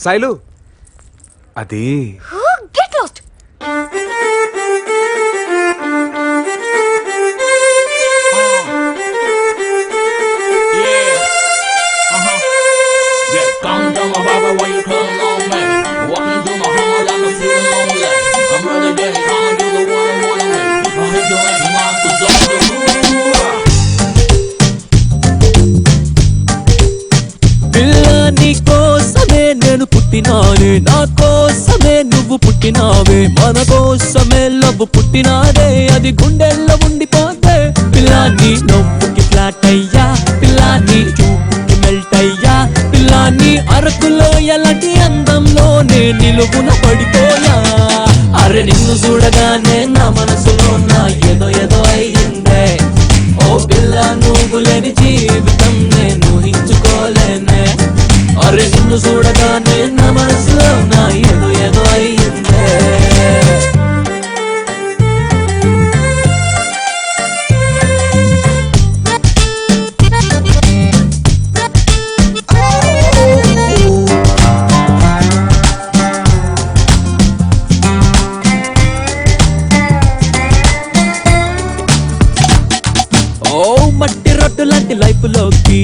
సైలు అది get lost. నేను పుట్టినానే, నా కోసమే నువ్వు పుట్టినావే, మన కోసమే లవ్ పుట్టినాదే, అది గుండెల్లో ఉండిపోతే. పిల్లాన్ని నవ్వుకి ఫ్లాట్ అయ్యా, పిల్లాన్ని చూపుకి మెల్ట్ అయ్యా, పిల్లాన్ని అరకులో ఎలాంటి అందంలోనే నిలువున పడిపోయా. అరే నిన్ను చూడగానే నా మనసులో నా ఏదో ఏదో అయ్యిందే. ఓ పిల్ల నువ్వు లేని జీవితం నేను ఊహించుకోలేనే. అరే నిన్ను చూడగానే నా మనసులో నా ఏదో ఏదో అయ్యిందే. ఓ మట్టి రొడ్డు లాంటి లైఫ్ లోకి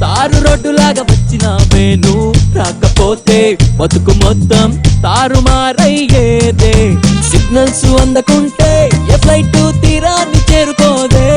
తారు రోడ్డు లాగా వచ్చినావే, నువ్వు రాకపోతే బతుకు మొత్తం తారుమారయ్యేదే. సిగ్నల్స్ అందకుంటే ఏ ఫ్లైట్ తీరాన్ని చేరుకోదే,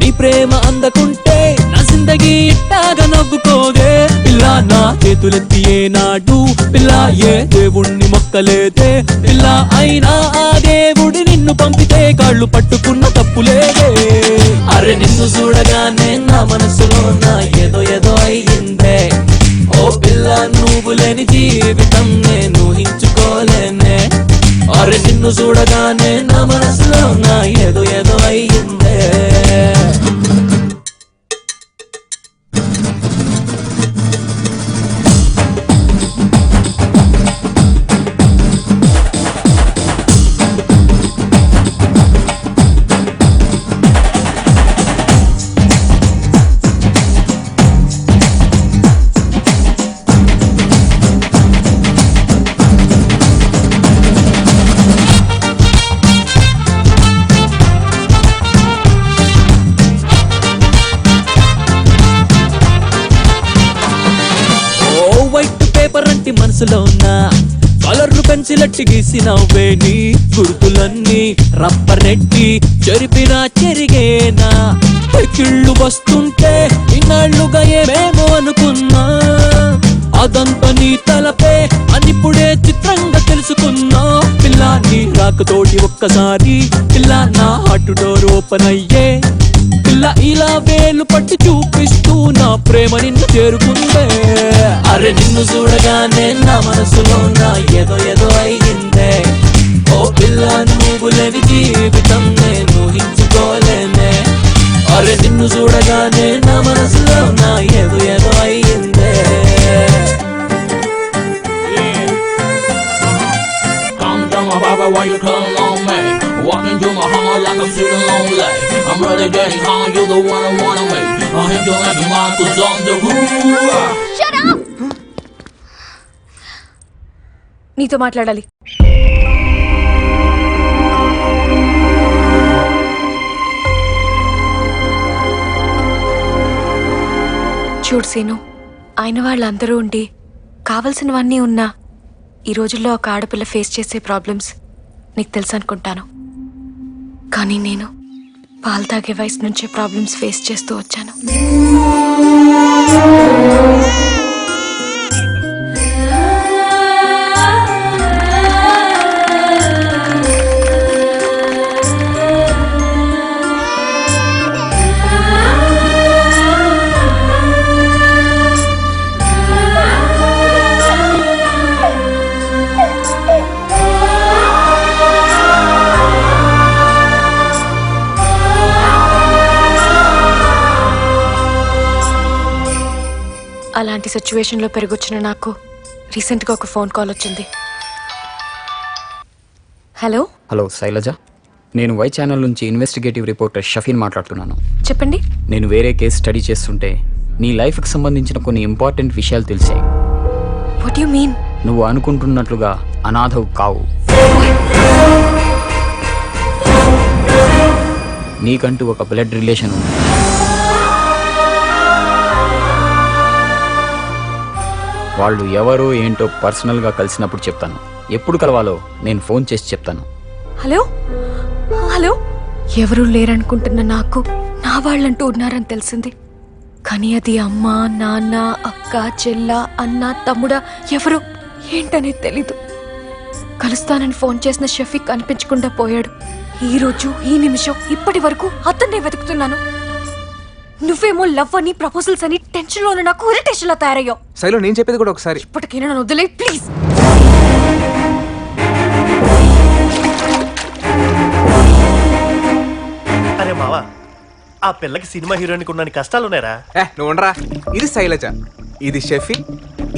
నీ ప్రేమ అందకుంటే నా జిందగీ ఇట్టాగా నవ్వుకోదే. పిల్ల నా చేతులెత్తి ఏనాడు పిల్ల ఏ దేవుణ్ణి మొక్కలేదే, పిల్ల అయినా ఆ దేవుడి నిన్ను పంపితే కాళ్ళు పట్టుకున్న తప్పులేదే. అరే నిన్ను చూడగానే నా మనసులో నా ఏదో ఏదో అయ్యిందే. ఓ పిల్ల నువ్వు లేని జీవితం నేను ఊహించుకోలేనే. అరే నిన్ను చూడగానే నా మనసులో నా ఏదో ఏదో అయ్యిందే. మనసులో నా కలర్లు పెన్సిలెట్టి గీసినవే, నీ గుర్తులన్నీ రబ్బర్ నెట్టి చెరిపినా చెరిగేనా. కిళ్ళు వస్తుంటే ఇన్నాళ్ళుగా ఏమేమో అనుకున్నా, అదంతా నీ తలపే అనిప్పుడే చిత్రంగా తెలుసుకున్నా. పిల్ల నీ రాకతోటి ఒక్కసారి పిల్ల నా హార్ట్ డోర్ ఓపెన్ అయ్యే. పిల్ల ఇలా వేలు పట్టి చూపిస్తూ నా ప్రేమ నిన్ను చేరుకుందే. అరే నిన్ను చూడగానే నా మనసులో నా ఏదో ఏదో అయ్యిందే. ఓ పిల్ల నువ్వు లేని జీవితం నేను ఊహించుకోలేనే. అరే నిన్ను చూడగానే నా మనసులో నా ఏదో ఏదో అయ్యిందే. Why you calling on me? Walking through my heart like I'm feeling lonely. I'm really getting high, you're the one I wanna make. I hit you like your mind, 'cause I'm the rule. Shut up! నీతో మాట్లాడాలి. చూడు scene, అయిన వాళ్ళందరూ ఉండి కావలసినవన్నీ ఉన్నా ఈ రోజుల్లో ఒక ఆడపిల్ల ఫేస్ చేసే ప్రాబ్లమ్స్ నీకు తెలుసు అనుకుంటాను. కానీ నేను పాలు తాగే వయసు నుంచే ప్రాబ్లమ్స్ ఫేస్ చేస్తూ వచ్చాను. అలాంటి సిచ్యువేషన్లో పెరిగొచ్చిన నాకు రీసెంట్గా ఒక ఫోన్ కాల్ వచ్చింది. హలో హలో శైలజ, నేను వై ఛానల్ నుంచి ఇన్వెస్టిగేటివ్ రిపోర్టర్ షఫీన్ మాట్లాడుతున్నాను. చెప్పండి. నేను వేరే కేసు స్టడీ చేస్తుంటే నీ లైఫ్కి సంబంధించిన కొన్ని ఇంపార్టెంట్ విషయాలు తెలిసాయి. What you mean? నువ్వు అనుకుంటున్నట్లుగా అనాథవు కావు. నీకంటూ ఒక బ్లడ్ రిలేషన్ ఉంది. వాళ్ళు ఎవరో ఏంటో పర్సనల్గా కలిసినప్పుడు చెప్తాను. ఎప్పుడు కలవాలో నేను ఫోన్ చేసి చెప్తాను. హలో హలో, ఎవరూ లేరనుకుంటున్న నాకు నా వాళ్ళంటూ ఉన్నారని తెలిసింది. కానీ అది అమ్మ, నాన్న, అక్క, చెల్ల, అన్న, తమ్ముడా ఎవరు ఏంటనేది తెలీదు. కలుస్తానని ఫోన్ చేసిన షఫీక్ కనిపించకుండా పోయాడు. ఈ రోజు, ఈ నిమిషం, ఇప్పటి వరకు అతన్నే వెతుకుతున్నాను. నువ్వేమో లవ్ అని, ప్రపోజల్స్ అని టెన్షన్ లో నాకు ఇరిటేషన్ లా తయారయ్యావు. శైలు నేను చెప్పేది కూడా ఒకసారి. ఇప్పటికైనా నన్ను వదిలే ప్లీజ్. అరే మావా, ఆ పిల్లకి సినిమా హీరోయిన్కి ఉన్న కష్టాలు ఉన్నారా? నువ్వు ఉండరా. ఇది శైలజ, ఇది షఫీ,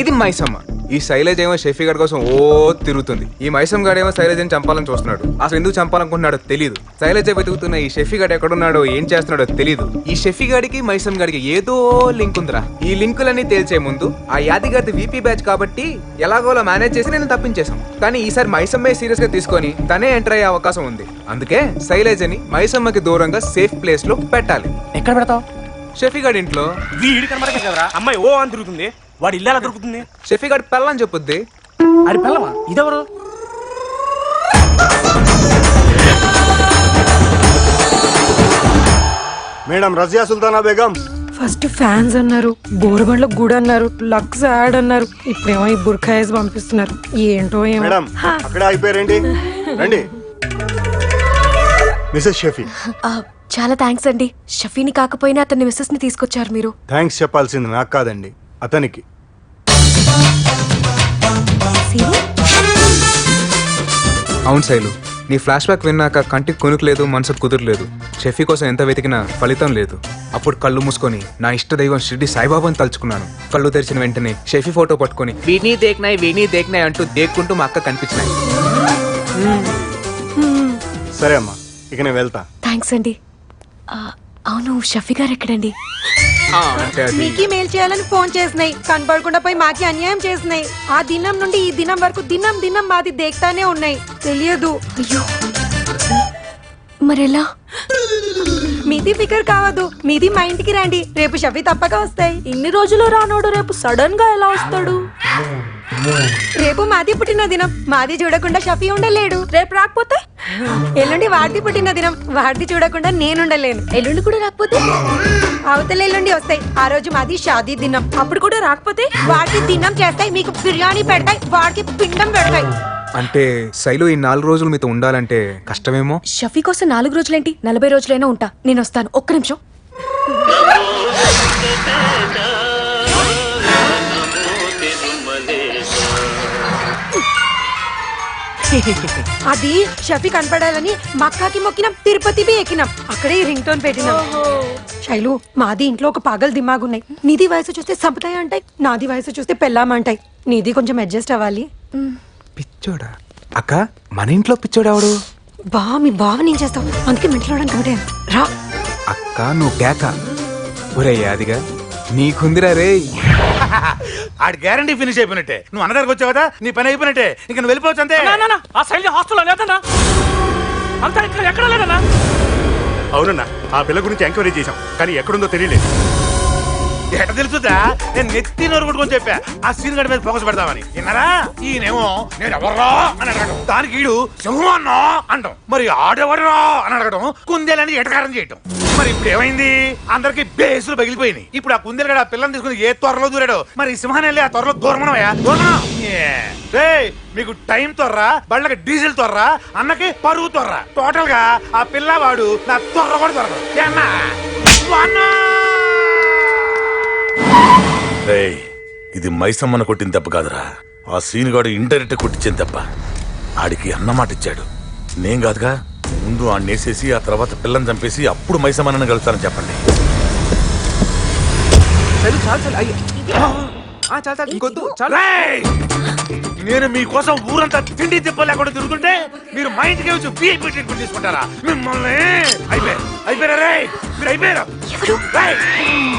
ఇది మైసమ్మ. ఈ శైలజ ఏమో షఫీ గడి కోసం ఓ తిరుగుతుంది. ఈ మైసమ్ గాడేమో శైలజని చంపాలని చూస్తున్నాడు. అసలు ఎందుకు చంపాలనుకుంటున్నాడో తెలియదు. శైలజ వెతుకుతున్న ఈ షఫీ గడు ఎక్కడున్నాడో, ఏం చేస్తున్నాడో తెలియదు. ఈ షఫీ గడికి మైసమ్ గడికి ఏదో లింక్ ఉందిరా. ఈ లింకులన్నీ తేల్చే ముందు ఆ యాదిగారి వీపీ బ్యాచ్ కాబట్టి ఎలాగోలా మేనేజ్ చేసి నేను తప్పించేశాం. కానీ ఈసారి మైసమ్మే సీరియస్ గా తీసుకొని తనే ఎంటర్ అయ్యే అవకాశం ఉంది. అందుకే శైలజని మైసమ్మకి దూరంగా సేఫ్ ప్లేస్ లో పెట్టాలి. ఎక్కడ పెడతావు? షఫీ గడి ఇంట్లో. వీడి కనబడకే కదరా అమ్మాయి ఓ అని తిరుగుతుంది. వాడు ఇల్లు ఎలా దొరుకుతుంది? షఫీ గడి పెళ్ళని చెప్పుద్ది. అది పిల్లవా? ఇదెవరు? Madam Razia Sultana Begum. First fans అన్నారు, బోరబండ్ల గుడి అన్నారు, లక్స్ యాడ్ అన్నారు, ఇప్పుడేమో ఈ బుర్ఖాయిస్ పంపిస్తున్నారు. ఏంటో ఏమో. మేడం అక్కడే అయిపోయారండి. రండి మిసెస్ షఫీ. చాలా థ్యాంక్స్ అండి. షఫీని కాకపోయినా అతని మిస్సెస్ ని తీసుకొచ్చారు మీరు. థ్యాంక్స్ చెప్పాల్సింది నాకు కాదండి, అతనికి. అవును శైలు, నీ ఫ్లాష్ బ్యాక్ విన్నాక కంటికి కొనుక్లేదు, మనసుకు కుదరలేదు. షఫీ కోసం ఎంత వెతికినా ఫలితం లేదు. అప్పుడు కళ్ళు మూసుకొని నా ఇష్ట దైవం షిర్డి సాయిబాబాని తలుచుకున్నాను. కళ్ళు తెరిచిన వెంటనే షఫీ ఫోటో పట్టుకొని వీణీ దేక్నాయ్ అంటూ దేక్కుంటూ మా అక్క కనిపించినాయి. సరే అమ్మా, ఇక నేను వెళ్తా. థ్యాంక్స్ అండి. అవును, షఫీ గారు ఎక్కడండి? అంటే అది మీకి మెయిల్ చేయాలని ఫోన్ చేసినాయి, కనపడకుండా పోయి మాకి అన్యాయం చేసినాయి. ఆ దినం నుండి ఈ దినం వరకు దినం మాది దేక్తానే ఉన్నాయి. తెలియదు. అయ్యో, మరెలా? మీది ఫికర్ కావద్దు, మీది మా ఇంటికి రండి. రేపు షఫీ తప్పక వస్తాయి. ఇన్ని రోజులు రానోడు రేపు సడన్ గా ఎలా వస్తాడు? రేపు మాది పుట్టిన దినం, మాది చూడకుండా షఫీ ఉండలేడు. రేపు రాకపోతే ఎల్లుండి వాడిది పుట్టిన దినం, వాడిది చూడకుండా నేనుండలేను. ఎల్లుండి కూడా రాకపోతే? అవతల ఎల్లుండి వస్తాయి. ఆ రోజు మాది షాదీ దినం, అప్పుడు కూడా రాకపోతే వాడికి దినం చేస్తాయి, మీకు బిర్యానీ పెడతాయి, వాడికి పిండం పెడతాయి. అంటే శైలు ఈ 4 రోజులు మీతో ఉండాలంటే కష్టమేమో. షఫీ కోసం 4 రోజులేంటి, 40 రోజులైనా ఉంటా. నేను వస్తాను, ఒక్క నిమిషం. అది షఫీ కనపడాలని మక్కాకి మొక్కినాం, తిరుపతి బి ఎక్కినాం, అక్కడే రింగ్ టోన్ పెట్టినాం. శైలు, మాది ఇంట్లో ఒక పాగల్ దిమాగున్నాయి. నీది వయసు చూస్తే సంపతాయి అంటాయి, నాది వయసు చూస్తే పెళ్ళామంటాయి. నీది కొంచెం అడ్జస్ట్ అవ్వాలి. పిచ్చోడా? అక్క, మన ఇంట్లో పిచ్చోడావాడు? మీ బావ నేను చేస్తావు, అందుకే మెంట్లో కమిటే రా. అక్క నువ్వు కేక. ఒరే యాదిగా, నీకుందిరా రే. ఆడి గ్యారంటీ ఫినిష్ అయిపోయినట్టే. నువ్వు అన్న దగ్గరకు వచ్చావు కదా, నీ పని అయిపోయినట్టే. ఇంక నువ్వు వెళ్ళిపోవచ్చు అంతే. ఆ శైలి హాస్టల్లో లేదన్నా, అంతా ఇక్కడ ఎక్కడ లేదన్నా. అవునన్నా, ఆ పిల్ల గురించి ఎంక్వైరీ చేశాం, కానీ ఎక్కడుందో తెలియలేదు. ఎట్ట తెలుసుదా? నేను నెత్తి నోరు కొట్టుకొని చెప్పా ఆ సీన్ గడి మీద ఫోకస్ పెడతామని. విన్నారా? ఈయనేమో నేను ఎవర్రా అని అడగడం, దానికి ఈడు సింహమన్నా అంటాం, మరి ఆడెవడరా అని అడగడం, కుందేలని ఎటకారం చేయటం. మరి ఇప్పుడు ఏమైంది? అందరికి బేసులు పగిలిపోయినాయి. ఇప్పుడు ఆ కుందేలు గడ ఆ పిల్లని తీసుకుని ఏ త్వరలో దూరాడు, మరి సింహాన్ని వెళ్ళి ఆ త్వరలో దూరమనవయ్యా, దూరమనం. మీకు టైం త్వరరా, బళ్ళకి డీజిల్ త్వరరా, అన్నకి పరుగు త్వరరా. టోటల్ గా ఆ పిల్లవాడు నా త్వర కూడా త్వరదు. ఇది మైసమ్మన కొట్టిన దెబ్బ కాదురా, ఆ సీనుగాడు ఇండైరెక్ట్ కొట్టించిన దెబ్బ. ఆడికి అన్నమాట ఇచ్చాడు, నేను కాదుగా. ముందు ఆ నేసేసి ఆ తర్వాత పిల్లని చంపేసి అప్పుడు మైసమ్మనని కలుస్తానని చెప్పండి. నేను మీకోసం ఊరంతా తిండి తిప్ప లేకుండా తిరుగుతుంటే మీరు మా ఇంటికి వచ్చి VIP ట్రీట్మెంట్ తీసుకుంటారా? మిమ్మల్ని అయిపోయారా? మీరు అయిపోయారు.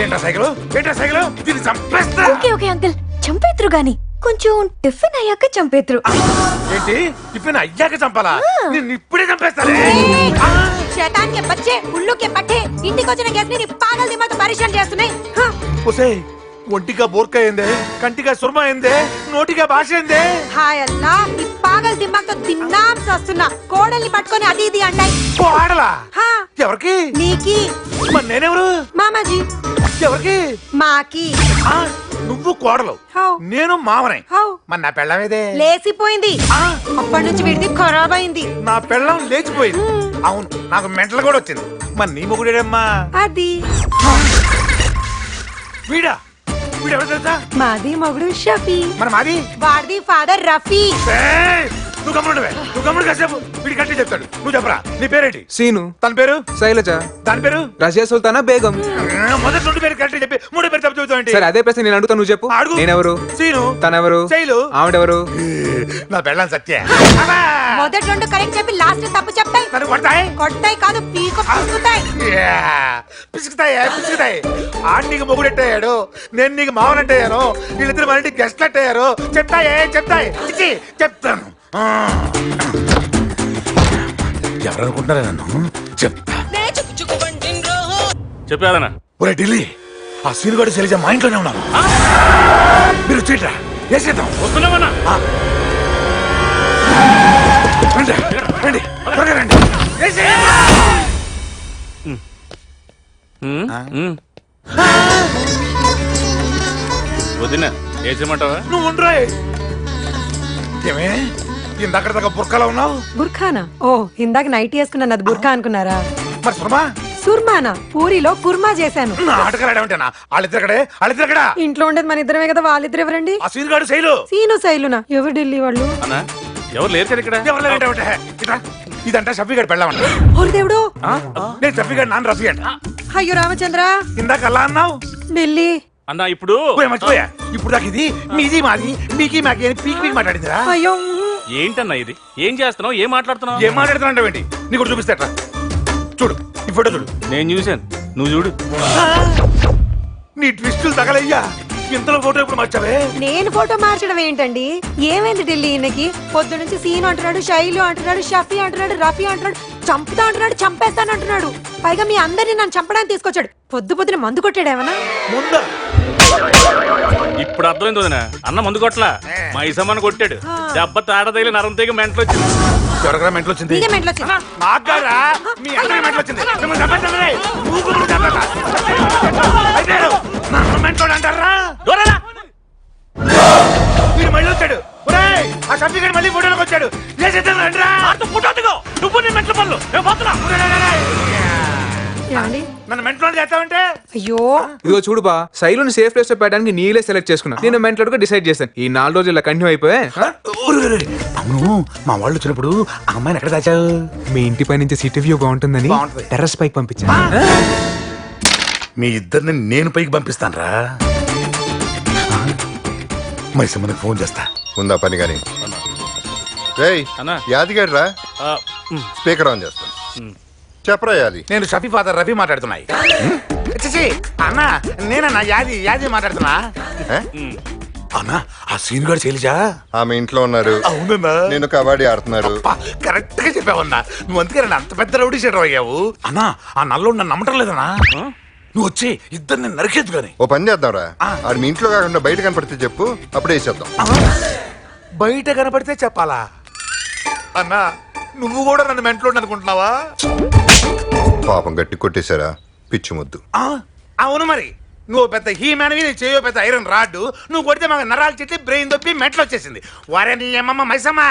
ఏంటా సైకిల్ దీన్ని చంపేస్తా. ఓకే అంకుల్, చంపేతురు గాని కొంచెం టిఫిన్ అయ్యాక చంపేతురు ఏంటి టిఫిన్ అయ్యాక చంపాలా నిన్ను ఇప్పుడే చంపేస్తానే శతాన్ కే బచ్చే ఉల్లు కే పట్టే ఇంటికి వచ్చిన గెస్ట్ ని పాగల్ దిమాగ్ పరిశాన్ చేస్తున్నాయి ఒసే ఒంటిగా బోర్కా ఏందే కంటిగా సుర్మా ఏందే నోటిగా భాష ఏందే హాయ్ అల్లా ఈ పాగల్ దిమాగ్ తో తిన్నాం వస్తున్నా కోడల్ని పట్టుకొని అది ఇది అంటాయి ఆడలా హా ఎవరికి నీకి మరి నేనెవరు మామాజీ ఎవరికి మాకి ఆ, నువ్వు కోడలు హౌ. నేను మామనే హౌ. మరి నా పెళ్ళమేదే లేసిపోయింది ఆ, అప్పటి నుంచి వీడిది ఖరాబ్ అయింది నా పెళ్ళం లేచిపోయింది అవును నాకు మెంటలు కూడా వచ్చింది మరి నీ మొగుడేడమ్మా అది వీడా వీడెవరు తెలుసా మాది మొగుడు షఫీ మరి మాది వాడిది ఫాదర్ రఫీ ఏయ్, నువ్వు గమ్ముడు కాసేపు వీడి కట్టి చెప్తాడు నువ్వు చెప్పరా నీ పేరేంటి సీను తన పేరు శైలజ దాని పేరు రజియా సుల్తానా బేగం మొదటి రెండు పేరు కరెక్ట్ చెప్పి మూడో పేరు తప్పు చెబుతావు సరే అదే ప్రశ్న నేను అడుగుతా నువ్వు చెప్పు అడుగు. నేనెవరు సీను తనెవరు శైలు ఆవిడెవరు నా పెళ్ళం సత్య మొదటి రెండు కరెక్ట్ చెప్పి లాస్ట్ తప్పు చెప్తాయి నన్ను కొడతాయి కొట్టాయి కాదు పీక పుసుకుతాయి పిసుకుతాయి ఆడు నీకు మొగుడెట్టయ్యాడు నేను నీకు మావనట్టయ్యాను వీళ్ళిద్దరు మన ఇంటికి గెస్ట్లు అట్టయ్యారు చెప్తాయి ఇచ్చి చెప్తాను ఎవరనుకుంటున్నారా నన్ను చెప్తా చెప్పాదనా ఒరే ఢిల్లీ ఆ సీనుగాడు శైలజ మా ఇంట్లోనే ఉన్నారు మీరు చీట్రా వేసేద్దాం వస్తున్నామన్నా రండి త్వరగా రండి వేసేయండి. వదిన వేసేయమంటావా నువ్వు ఉండరా ఏమే ఇందాక దాకా బుర్కాలో ఉన్నావు బుర్ఖానా ఓ ఇందాక నైట్ వేసుకున్నాను అది బుర్ఖా అనుకున్నారా మరి సుమా సుర్మానా పూరిలో కుర్మా చేశాను నాటకాలంటేనా వాళ్ళిద్దరక్కడ ఇంట్లో ఉండేది మన ఇద్దరమే కదా వాళ్ళిద్దరు ఎవరండి ఆ సీనుగాడు శైలు సీను శైలునా ఎవరు ఢిల్లీ వాళ్ళు అన్నా ఎవరు లేరు కదా ఇక్కడ ఎవరు లేరంటే ఇట్రా ఇదంతా షఫీగాడు పెళ్ళామంట ఓరి దేవుడు నేను షఫీగాడు నాన్న రఫీ అంట అయ్యో రామచంద్ర ఇందాక అలా అన్నావు ఢిల్లీ అన్నా ఇప్పుడు మర్చిపోయా ఇప్పుడు దాకా ఇది మీది మాది మీకి మాకి అని పీకి మాట్లాడిందిరా అయ్యో ఏంటన్నా ఇది ఏం చేస్తున్నావు ఏం మాట్లాడుతున్నావు ఏం మాట్లాడుతున్నా ఏంటి నీకు కూడా చూపిస్తాట్రా చూడు ఈ ఫోటో చూడు నేను చూశాను నువ్వు చూడు నీ ట్విస్టులు తగలయ్యా ఇంతలో ఫోటో ఇప్పుడు మార్చావే నేను ఫోటో మార్చడం ఏంటండి ఏమైంది ఢిల్లీ ఈయనకి పొద్దు నుంచి సీను అంటున్నాడు శైలు అంటున్నాడు షఫీ అంటున్నాడు రఫీ అంటున్నాడు చంపుతా అంటున్నాడు చంపేస్తాను అంటున్నాడు పైగా మీ అందరిని నన్ను చంపడానికి తీసుకొచ్చాడు పొద్దున మందు కొట్టాడేమన్నా ముందు ఇప్పుడు అర్థమైంది వదినా అన్న మందు కొట్లా మా ఇసమ్మని కొట్టాడు దెబ్బ తాడ తగిలి నరం తెగి మెంటలు వచ్చింది ఎవరికైనా మెంటలు వచ్చింది నీకే మెంటలు వచ్చింది. నాకు కాదురా, మీ అందరికి మెంటలు వచ్చింది మిమ్మల్ని చంపేస్తాను రే. నువ్వు కూడా చంపేస్తా. అయిపోయారు. నన్ను మెంటోడు అంటారా దూరరా. వీడు మళ్ళీ వచ్చాడు ఒరేయ్, ఆ సర్టిఫికేట్ మళ్ళీ ఫోటోలోకి వచ్చాడు చేసేద్దాం రండిరా. ఫోటో దిగో నువ్వు నీ మెంటల పనులు నేను పోతున్నా ఏమండి? నన్ను మెంటలో చేస్తావంటే అయ్యో ఇదిగో చూడు బా శైలుని సేఫ్ ప్లేస్ లో పెట్టడానికి నీలే సెలెక్ట్ చేసుకున్నా నేను మెంటల్ డిసైడ్ చేశాను ఈ 4 రోజులు ఇలా కంటిన్యూ అయిపోయా అవును మా వాళ్ళు వచ్చినప్పుడు ఆ అమ్మాయిని ఎక్కడ దాచావు మీ ఇంటి పై నుంచి సిటీ వ్యూ బాగుంటుందని బాగుంటుంది. టెర్రస్ పైకి పంపించా మీ ఇద్దరిని నేను పైకి పంపిస్తాను రా మరి మనకు ఫోన్ చేస్తా ఉందా పని గాని రేయ్ అన్నా. యాదిగాడు రా ఆ, స్పీకర్ ఆన్ చేస్తాను చెప్పరా యాది నేను షఫీ ఫాదర్ రఫీ మాట్లాడుతున్నాయి అన్నా నేనన్నా యాది మాట్లాడుతున్నా ఏ? అన్నా ఆ సీన్ గారు శైలజా ఆమె ఇంట్లో ఉన్నారు అవునన్నా నేను కబడ్డీ ఆడుతున్నారు కరెక్ట్ గా చెప్పావన్నా నువ్వు అందుకే నన్ను అంత పెద్ద రౌడీ షీటర్ అయ్యావు అన్నా ఆ నల్లోడు నన్ను నమ్మటం లేదన్నా నువ్వు వచ్చి ఇద్దరిని నరికేద్దు కానీ ఓ పని చేద్దాంరా ఆడు మీ ఇంట్లో కాకుండా బయట కనపడితే చెప్పు అప్పుడే వేసేద్దాం బయట కనపడితే చెప్పాలా అన్నా నువ్వు కూడా నన్ను మెంట్లో అనుకుంటున్నావా పాపం గట్టి కొట్టేశారా పిచ్చి ముద్దు అవును మరి నువ్వు పెద్ద హీ మ్యాన్వి నీ చేయో పెద్ద ఐరన్ రాడ్డు నువ్వు కొడితే మాకు నరాలు చెట్టి బ్రెయిన్ దొప్పి మెంటలు వచ్చేసింది వారే నీ అమ్మమ్మ మైసమ్మ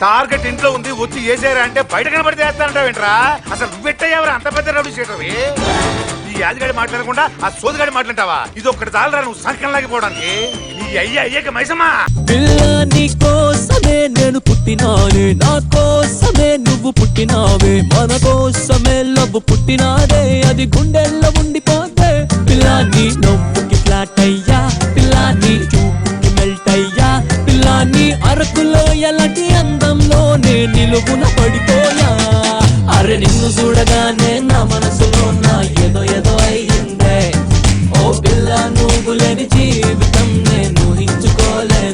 టార్గెట్ ఇంట్లో ఉంది వచ్చి చేసారా అంటే బయట కనబడితే వేస్తానంటావేంట్రా అసలు నువ్వెట్టయ్యావరా అంత పెద్ద రౌడీ షీటర్వి ఈ యాదిగాడి మాట్లాడకుండా ఆ సోదిగాడి మాట్లాంటావా ఇది ఒక్కటి చాలరా నువ్వు సంకం లాగిపోవడానికి ఈ అయ్యాక మైసమ్మ పిల్ల నీ కోసమే నేను పుట్టినానే నా కోసమే నువ్వు పుట్టినావే మన కోసమే లవ్ పుట్టినాదే అది గుండెల్లో ఉండిపోతే పిల్ల నీ నవ్వుకి ఫ్లాట్ అయ్యా పిల్ల నీ చూపుకి మెల్ట్ అయ్యా పిల్ల నీ అరకులో ఎలాంటి అందంలోనే నిలువున పడిపోయా అరే నిన్ను చూడగానే నా మనసులో నా ఏదో ఏదో అయ్యిందే ఓ పిల్ల నువ్వు లేని జీవితం నేను ఊహించుకోలేను